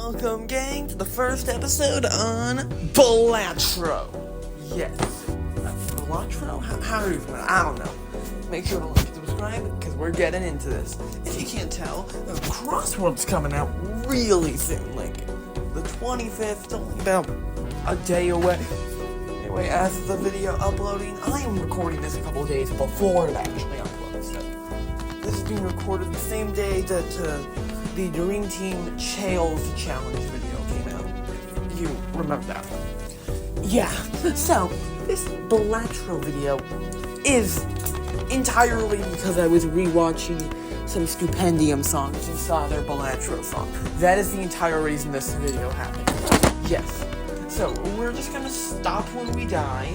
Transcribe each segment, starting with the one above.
Welcome, gang, to the first episode on Balatro. Yes. Balatro? How do you pronounce it? I don't know. Make sure to like and subscribe, because we're getting into this. If you can't tell, the Crossword's coming out really soon, like the 25th, only about a day away. Anyway, as the video uploading, I am recording this a couple of days before it actually uploads. So this is being recorded the same day that the Dream Team Chaels Challenge video came out. If you remember that one. Yeah, so this Balatro video is entirely because I was rewatching some Stupendium songs and saw their Balatro song. That is the entire reason this video happened. Yes. So, we're just gonna stop when we die,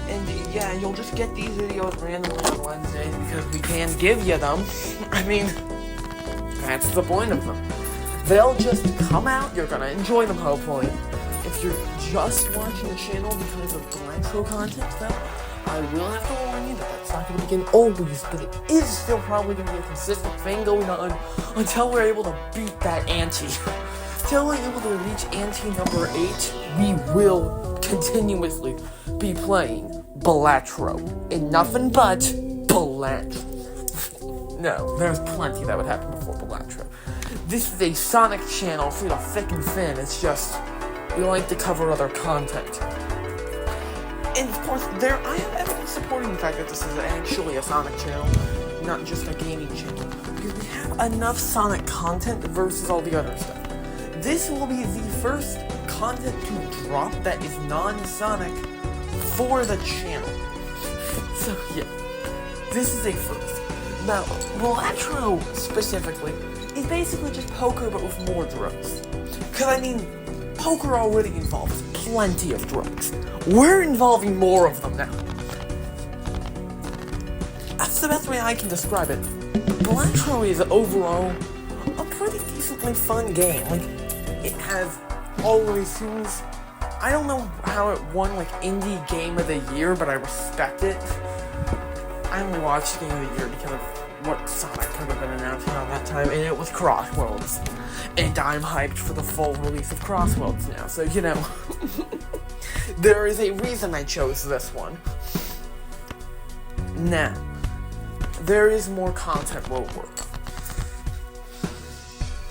and yeah, you'll just get these videos randomly on Wednesdays because we can give you them. I mean, that's the point of them. They'll just come out, you're gonna enjoy them hopefully. If you're just watching the channel because of Balatro content, though, I will have to warn you that that's not gonna begin always, but it is still probably gonna be a consistent thing going on until we're able to beat that ante. Until we're able to reach ante number 8, we will continuously be playing Balatro. And nothing but Balatro. No, there's plenty that would happen before Balatro. This is a Sonic channel through the thick and thin. It's just, we like to cover other content. And of course, I have evidence supporting the fact that this is actually a Sonic channel, not just a gaming channel. Because we have enough Sonic content versus all the other stuff. This will be the first content to drop that is non-Sonic for the channel. So yeah, this is a first. Now, Balatro specifically is basically just poker but with more drugs. Because I mean, poker already involves plenty of drugs. We're involving more of them now. That's the best way I can describe it. Balatro is overall a pretty decently fun game. Like, it has always seems, I don't know how it won like Indie Game of the Year, but I respect it. I only watched Game of the Year because of what Sonic could have been announcing around that time, and it was Crossworlds. And I'm hyped for the full release of Crossworlds now, so you know. There is a reason I chose this one. Now, there is more content we'll work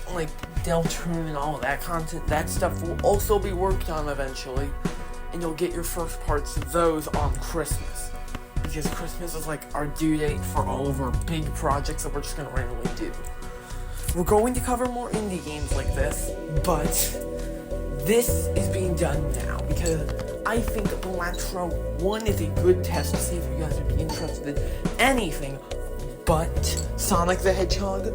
on. Like, Deltarune and all of that content, that stuff will also be worked on eventually, and you'll get your first parts of those on Christmas, because Christmas is like our due date for all of our big projects that we're just gonna randomly do. We're going to cover more indie games like this, but this is being done now, because I think Balatro 1 is a good test to see if you guys would be interested in anything but Sonic the Hedgehog.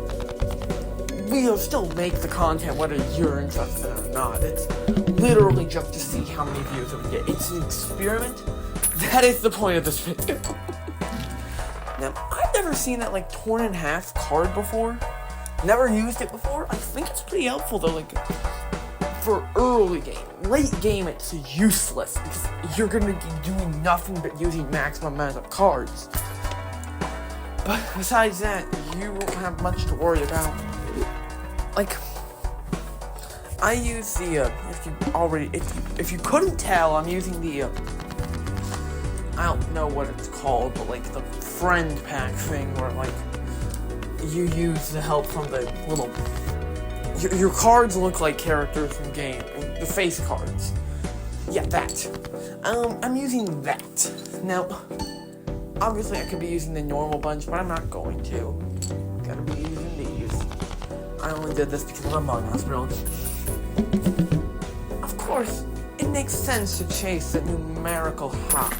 We'll still make the content whether you're interested in it or not. It's literally just to see how many views it would get. It's an experiment. That is the point of this video. Now, I've never seen that, like, torn in half card before. Never used it before. I think it's pretty helpful, though, like, for early game. Late game, it's useless, because you're gonna be doing nothing but using maximum amount of cards. But besides that, you won't have much to worry about. Like, I use the, if you couldn't tell, I'm using the, I don't know what it's called, but like the friend pack thing where like, you use the help from the little, your cards look like characters from game, the face cards. Yeah, that. I'm using that. Now, obviously I could be using the normal bunch, but I'm not going to. Gotta be using these. I only did this because of Among Us, really. Of course, it makes sense to chase a numerical high.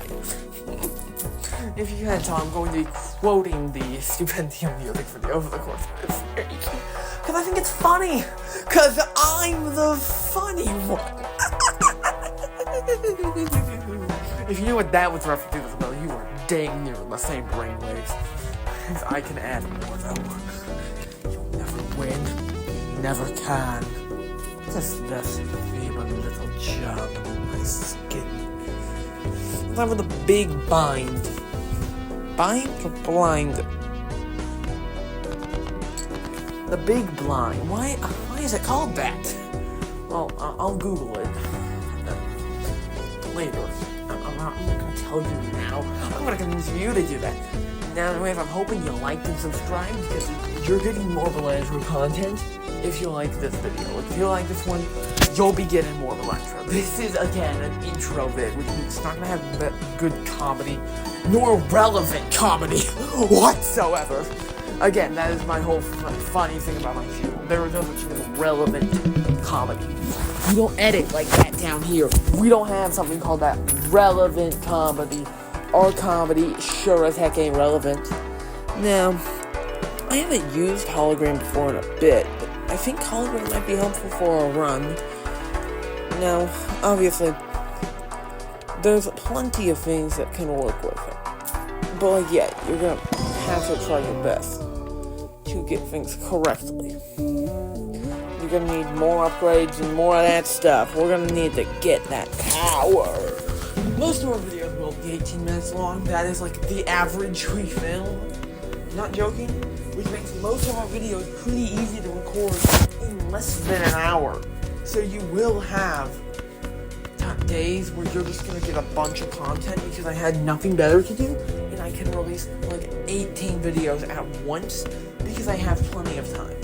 If you can't tell, I'm going to be quoting the Stupendium music video over the course of this series. Because I think it's funny. Because I'm the funny one. If you knew what that was referencing as well, you were dang near the same brainwaves. I can add more, though. You'll never win. You never can. Just this feeble little jump in my skin. That with a big bind. Bind or blind? The big blind. Why is it called that? I'll Google it later. I'm not going to tell you now. I'm going to convince you to do that. Now, anyways, I'm hoping you liked and subscribed because you're getting more Balatro content if you like this video. If you like this one, you'll be getting more Balatro. This is, again, an intro vid, which means it's not going to have good comedy, nor relevant comedy whatsoever. Again, that is my whole funny thing about my channel. There is no such thing as relevant comedy. We don't edit like that down here. We don't have something called that relevant comedy. Our comedy sure as heck ain't relevant. Now, I haven't used hologram before in a bit, but I think hologram might be helpful for a run. Now, obviously, there's plenty of things that can work with it. But like, yeah, you're gonna have to try your best to get things correctly. You're gonna need more upgrades and more of that stuff. We're gonna need to get that power. Most of our videos will be 18 minutes long. That is like the average we film. Not joking. Which makes most of our videos pretty easy to record in less than an hour. So you will have days where you're just gonna get a bunch of content because I had nothing better to do, and I can release like 18 videos at once because I have plenty of time.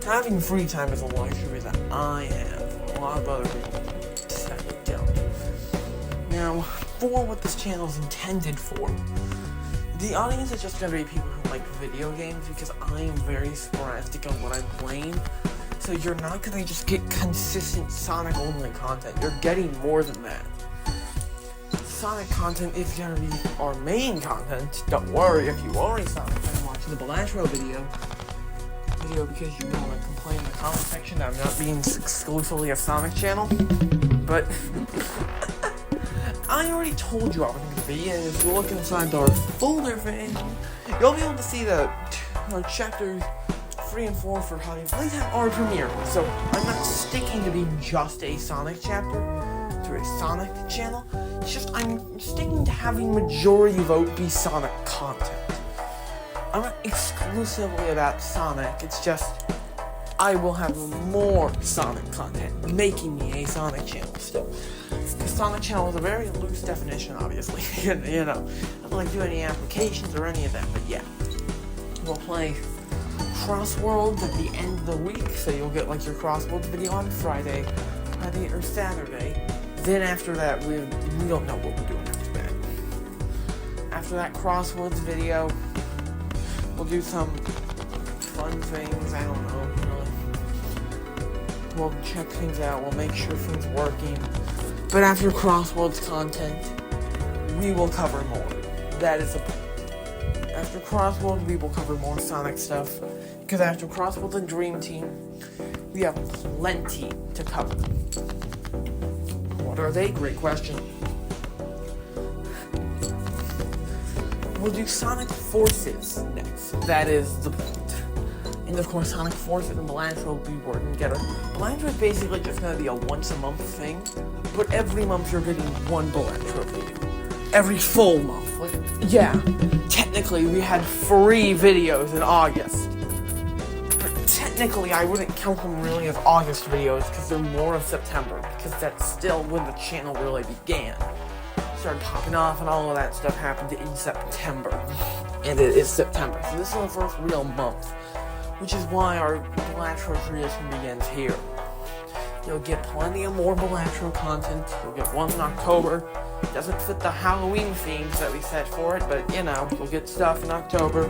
Having free time is a luxury that I have. A lot of other people sadly don't. Now, for what this channel is intended for, the audience is just gonna be people who like video games because I am very sporadic on what I'm playing. So you're not gonna just get consistent Sonic only content. You're getting more than that. Sonic content is gonna be our main content. Don't worry if you already Sonic and watching the Balatro video because you want to complain in the comment section that I'm not being exclusively a Sonic channel. But I already told you I was going to be, and if you look inside our folder thing, you'll be able to see the chapters 3 and 4 for how to play that are premiere. So I'm not sticking to being just a Sonic chapter to a Sonic channel. It's just I'm sticking to having majority vote be Sonic content. I'm not exclusively about Sonic, it's just I will have more Sonic content, making me a Sonic channel still. Because Sonic channel is a very loose definition, obviously. you know, I don't like do any applications or any of that, but yeah. We'll play Crossworlds at the end of the week, so you'll get like your Crossworlds video on Friday or Saturday. Then after that, we don't know what we're doing after that. After that Crossworlds video, we'll do some fun things, I don't know, really. We'll check things out, we'll make sure things are working. But after Crossworlds content, we will cover more. That is the point. After Crossworlds, we will cover more Sonic stuff. Because after Crossworlds and Dream Team, we have plenty to cover. What are they? Great question. We'll do Sonic Forces next. That is the point. And of course, Sonic Forces and Balatro will be working together. Balatro is basically just going to be a once-a-month thing, but every month you're getting one Balatro video. Every full month. Like, yeah, technically we had 3 videos in August. But technically I wouldn't count them really as August videos because they're more of September, because that's still when the channel really began. Started popping off and all of that stuff happened in September. And it is September. So this is the first real month. Which is why our Balatro tradition begins here. You'll get plenty of more Balatro content. You'll get one in October. It doesn't fit the Halloween themes that we set for it, but you know, you'll get stuff in October.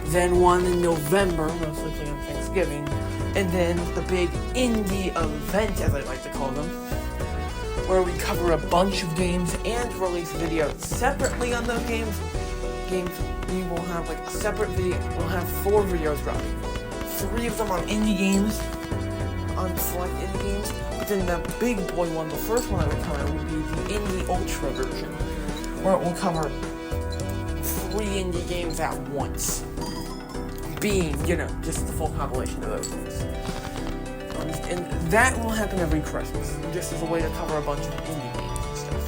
Then one in November, most likely on Thanksgiving. And then the big indie event, as I like to call them, where we cover a bunch of games and release videos separately on those games. We will have like a separate video. We'll have 4 videos dropping. 3 of them on indie games, on select indie games. But then the big boy one, the first one that would come out, would be the indie ultra version, where it will cover 3 indie games at once, being, you know, just the full compilation of those things. And that will happen every Christmas, just as a way to cover a bunch of indie games and stuff.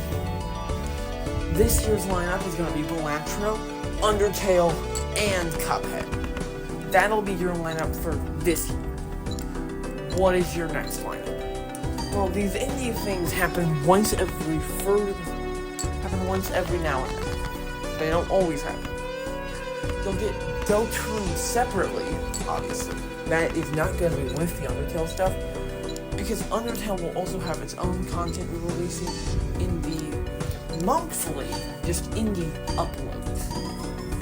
This year's lineup is going to be Balatro, Undertale, and Cuphead. That'll be your lineup for this year. what is your next lineup? Well, these indie things happen once every now and then. They don't always happen. They'll turn separately, obviously. That is not going to be with the Undertale stuff, because Undertale will also have its own content releasing in the monthly, just indie uploads.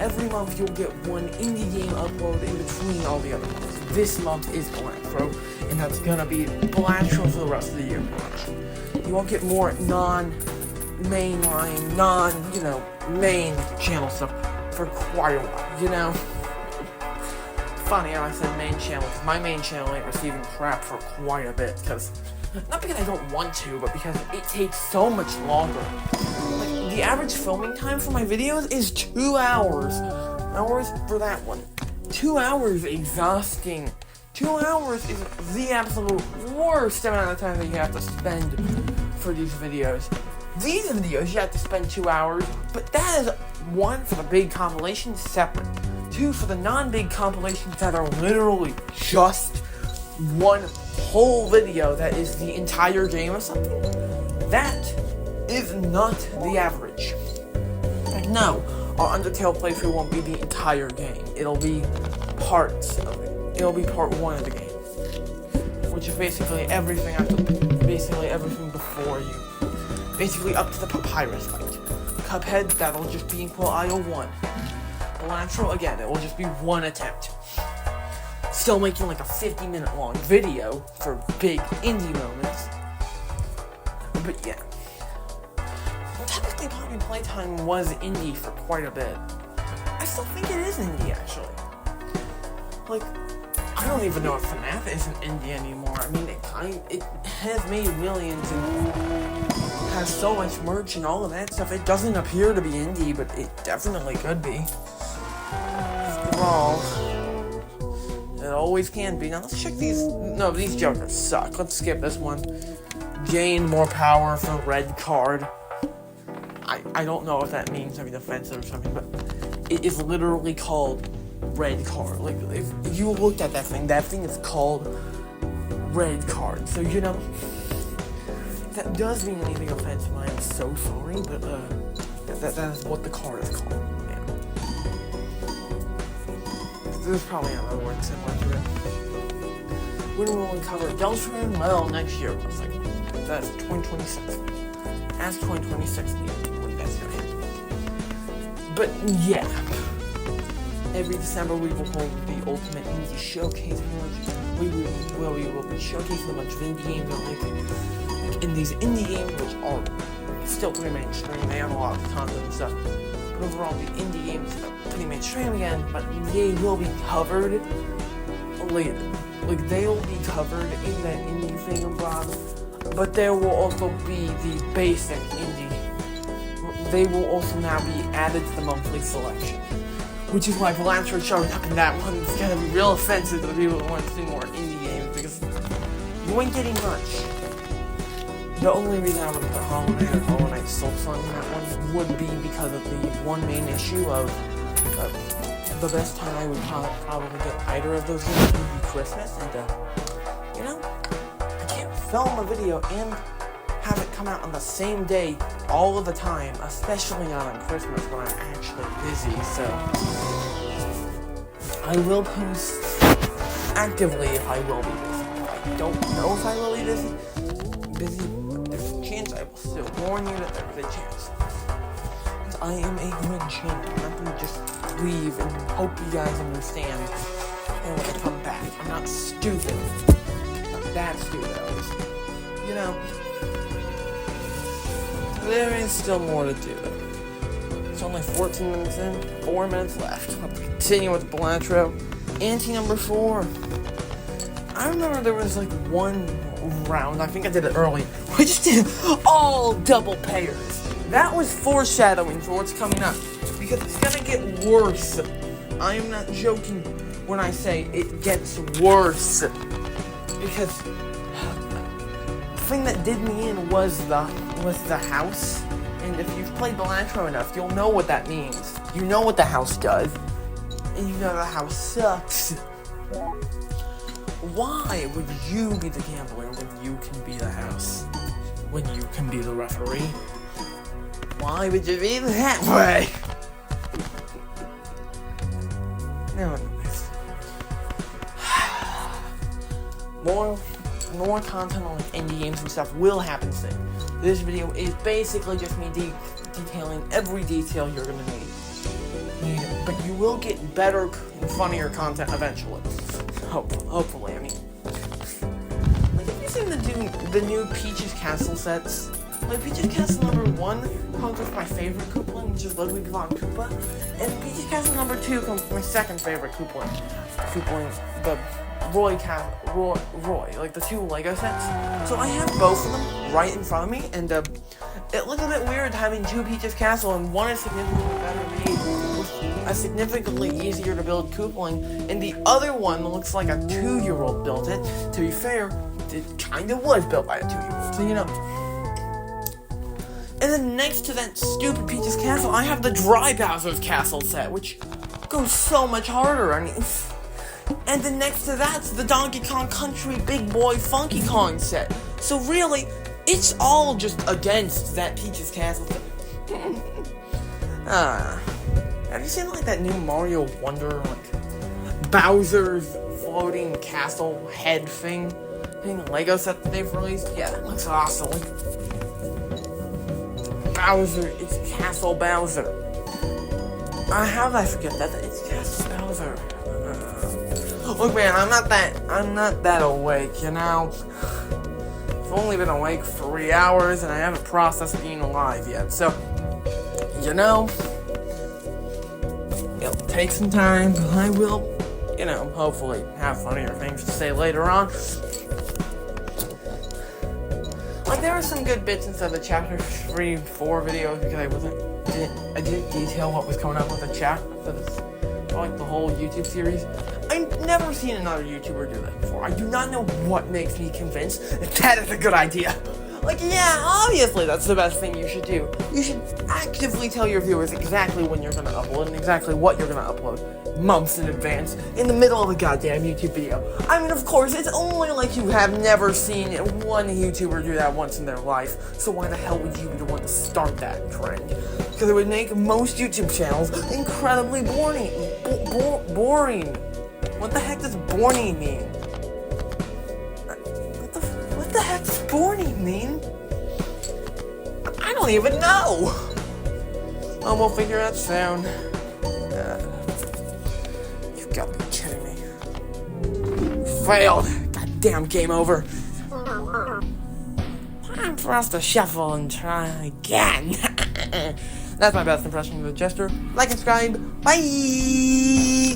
Every month you'll get one indie game upload in between all the other months. This month is Balatro, and that's gonna be Balatro for the rest of the year. You won't get more non-mainline, main channel stuff for quite a while, Funny how I said main channel, because my main channel ain't receiving crap for quite a bit, not because I don't want to, but because it takes so much longer. Like, the average filming time for my videos is 2 hours. Hours for that one. 2 hours exhausting. 2 hours is the absolute worst amount of time that you have to spend for these videos. These videos you have to spend 2 hours, but that is one for the big compilations separate. Two for the non-big compilations that are literally just one whole video that is the entire game or something. That is not the average. No, our Undertale playthrough won't be the entire game. It'll be parts of it. It'll be part 1 of the game, which is basically everything before you. Basically up to the Papyrus fight. Cuphead, that'll just be in IO 1. Balatro, again, it will just be one attempt. Still making like a 50-minute long video for big indie moments. But yeah. Well, technically, Poppy Playtime was indie for quite a bit. I still think it is indie, actually. Like, I don't even know if FNAF isn't indie anymore. I mean, it has made millions and has so much merch and all of that stuff. It doesn't appear to be indie, but it definitely could be. After all, it always can be. Now let's check these. No, these jokers suck. Let's skip this one. Gain more power for red card. I don't know if that means something offensive or something, but it is literally called red card. Like, if you looked at that thing is called red card. So, if that does mean anything offensive, I am so sorry, but that is what the card is called. Yeah. There's probably another word similar to it. When will we cover Deltron? Well, next year, looks like. That's 2026. As 2026, when that's gonna happen. But yeah. Every December we will hold the Ultimate Indie Showcase, we will be showcasing a bunch of indie games and these indie games, which are still pretty mainstream. They have a lot of content and stuff. But overall, the indie games are pretty mainstream again, but they will be covered later. Like, they will be covered in that indie thing, Bob. But there will also be the basic indie. They will also now be added to the monthly selection. Which is why Balatro showing up in that one is gonna be real offensive to the people who want to see more indie games, because you ain't getting much. The only reason I would put Hollow Knight or Hollow Knight Soul Song in that one would be because of the one main issue of the best time I would probably get either of those games would be Christmas, and I can't film a video and have it come out on the same day all of the time, especially not on Christmas when I'm actually busy, so I will post actively if I will be busy. I don't know if I will be busy, but there's a chance I will still warn you that there's a chance. Because I am a good channel. I'm not going to just leave and hope you guys understand and when I come back. I'm not stupid. I'm not that stupid, at least. There is still more to do. It's only 14 minutes in, 4 minutes left. Let's continue with Balatro. Ante number 4. I remember there was like one round, I think I did it early, we just did all double payers. That was foreshadowing for what's coming up, because it's gonna get worse. I am not joking when I say it gets worse. Because the thing that did me in was the house, and if you've played Balatro enough, you'll know what that means. You know what the house does, and you know the house sucks. Why would you be the gambler when you can be the house? When you can be the referee? Why would you be that way? No, more content on indie games and stuff will happen soon. This video is basically just me detailing every detail you're gonna need. But you will get better and funnier content eventually. Hopefully, I mean. Like, have you seen the new Peach's Castle sets? Like, Peach's Castle number 1 comes with my favorite Koopa, which is Ludwig von Koopa. And Peach's Castle number 2 comes with my second favorite Koopa, the Roy, like the 2 Lego sets. So I have both of them right in front of me, and it looks a bit weird having 2 Peach's Castle, and one is significantly better made, with a significantly easier to build Koopaling, and the other one looks like a 2-year-old built it. To be fair, it kind of was built by a 2-year-old, so you know. And then next to that stupid Peach's Castle, I have the Dry Bowser's Castle set, which goes so much harder. I mean, and then next to that's the Donkey Kong Country Big Boy Funky Kong set. So really, it's all just against that Peach's Castle set. Have you seen like that new Mario Wonder, like Bowser's floating castle head thing Lego set that they've released? Yeah, that looks awesome. Bowser, it's Castle Bowser. How did I forget that? It's Castle Bowser. Look, man, I'm not that awake, you know? I've only been awake 3 hours, and I haven't processed being alive yet, so, you know, it'll take some time, but I will, you know, hopefully have funnier things to say later on. Like, there were some good bits inside the chapter 3, 4 videos, because I didn't detail what was coming up with the chat for this, like, the whole YouTube series. I've never seen another YouTuber do that before. I do not know what makes me convinced that that is a good idea. Like, yeah, obviously that's the best thing you should do. You should actively tell your viewers exactly when you're gonna upload and exactly what you're gonna upload months in advance, in the middle of a goddamn YouTube video. I mean, of course, it's only like you have never seen one YouTuber do that once in their life, so why the hell would you be the one to start that trend? Because it would make most YouTube channels incredibly boring. Boring. What the heck does boring mean? What the heck does boring mean? I don't even know. Oh, we'll figure out soon. You gotta be kidding me. Failed. Goddamn, game over. Time for us to shuffle and try again. That's my best impression of the Jester. Like and subscribe. Bye!